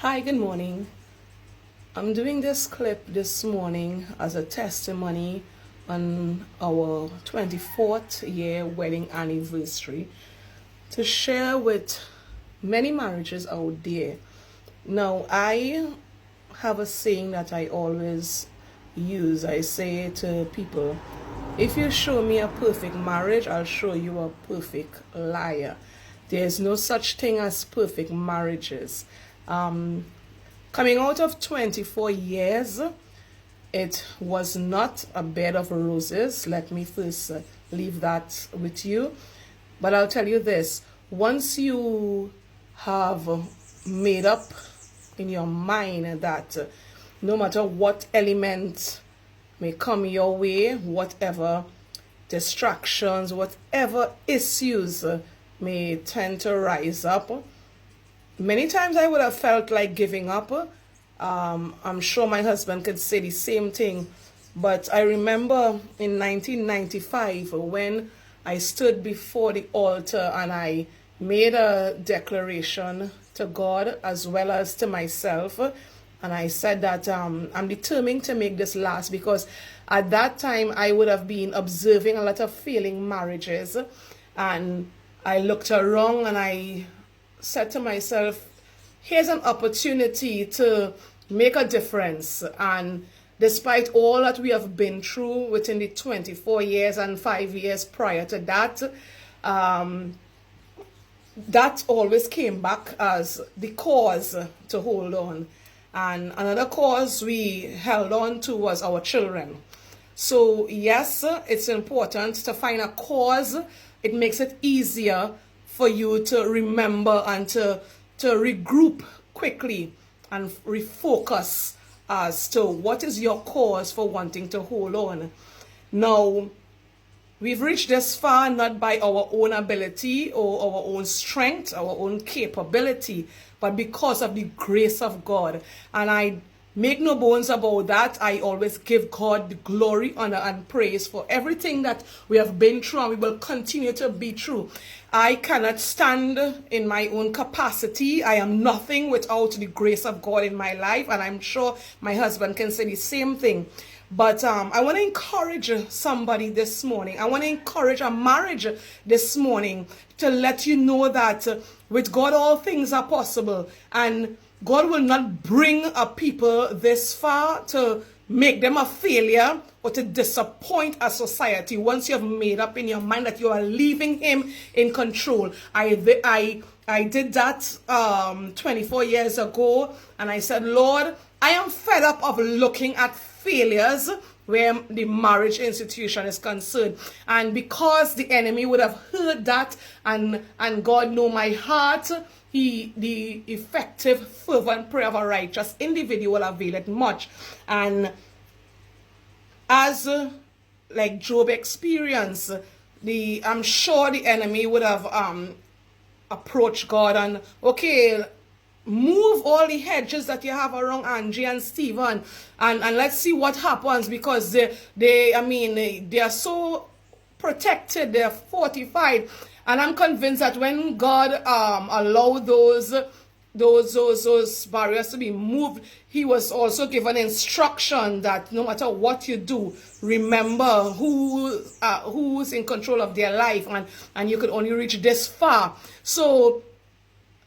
Hi, good morning. I'm doing this clip this morning as a testimony on our 24th year wedding anniversary to share with many marriages out there. Now, I have a saying that I always use. I say to people, if you show me a perfect marriage, I'll show you a perfect liar. There's no such thing as perfect marriages. Um, Coming out of 24 years, it was not a bed of roses. Let me first leave that with you. But I'll tell you this, once you have made up in your mind that no matter what element may come your way, whatever distractions, whatever issues may tend to rise up, many times I would have felt like giving up. I'm sure my husband could say the same thing. But I remember in 1995 when I stood before the altar and I made a declaration to God as well as to myself. And I said that I'm determined to make this last, because at that time I would have been observing a lot of failing marriages. And I looked around and I said to myself, here's an opportunity to make a difference. And despite all that we have been through within the 24 years and 5 years prior to that, that always came back as the cause to hold on. And another cause we held on to was our children. So yes, it's important to find a cause. It makes it easier for you to remember and to regroup quickly and refocus as to what is your cause for wanting to hold on. Now, we've reached this far not by our own ability or our own strength, our own capability, but because of the grace of God. And I make no bones about that. I always give God the glory, honor, and praise for everything that we have been through and we will continue to be through. I cannot stand in my own capacity. I am nothing without the grace of God in my life, and I'm sure my husband can say the same thing. But I want to encourage somebody this morning. I want to encourage a marriage this morning to let you know that with God all things are possible, and God will not bring a people this far to make them a failure or to disappoint a society once you have made up in your mind that you are leaving him in control. I did that 24 years ago, and I said, Lord, I am fed up of looking at failures where the marriage institution is concerned. And because the enemy would have heard that, and God know my heart, the effective fervent prayer of a righteous individual availeth much. And as like Job experienced, I'm sure the enemy would have approached God and, okay, move all the hedges that you have around Angie and Stephen, and let's see what happens, because they are so protected, they're fortified. And I'm convinced that when God allowed those barriers to be moved, he was also given instruction that no matter what you do, remember who's in control of their life, and you could only reach this far. So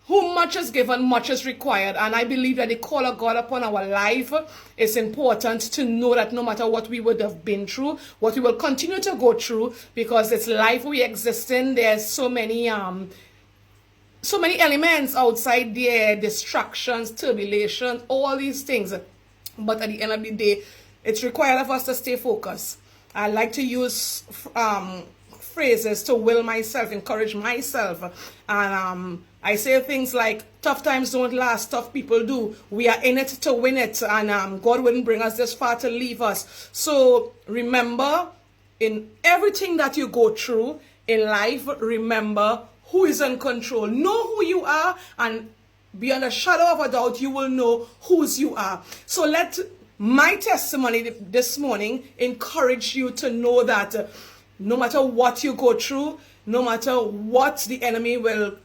whom much is given, much is required. And I believe that the call of God upon our life is important to know that no matter what we would have been through, what we will continue to go through, because it's life we exist in, there's so many elements outside there, distractions, turbulence, all these things. But at the end of the day, it's required of us to stay focused. I like to use phrases to will myself, encourage myself, and I say things like, tough times don't last, tough people do. We are in it to win it, and God wouldn't bring us this far to leave us. So remember, in everything that you go through in life, remember who is in control. Know who you are, and beyond a shadow of a doubt, you will know whose you are. So let my testimony this morning encourage you to know that no matter what you go through, no matter what the enemy will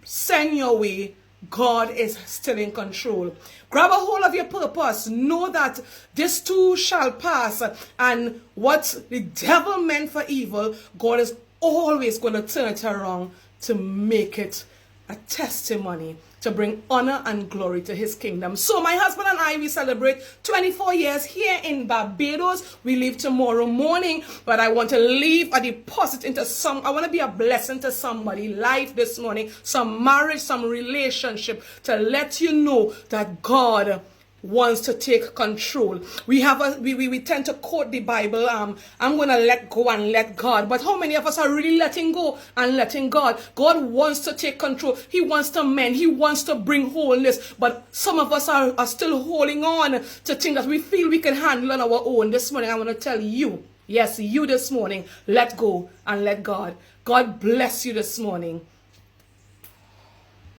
send your way, God is still in control. Grab a hold of your purpose. Know that this too shall pass. And what the devil meant for evil, God is always going to turn it around to make it a testimony, to bring honor and glory to his kingdom. So my husband and I, we celebrate 24 years here in Barbados. We leave tomorrow morning, but I want to leave a deposit into I want to be a blessing to somebody's life this morning, some marriage, some relationship, to let you know that God wants to take control. We tend to quote the Bible, I'm going to let go and let God. But how many of us are really letting go and letting God? God wants to take control. He wants to mend. He wants to bring wholeness. But some of us are still holding on to things that we feel we can handle on our own. This morning, I want to tell you, yes, you this morning, let go and let God. God bless you this morning.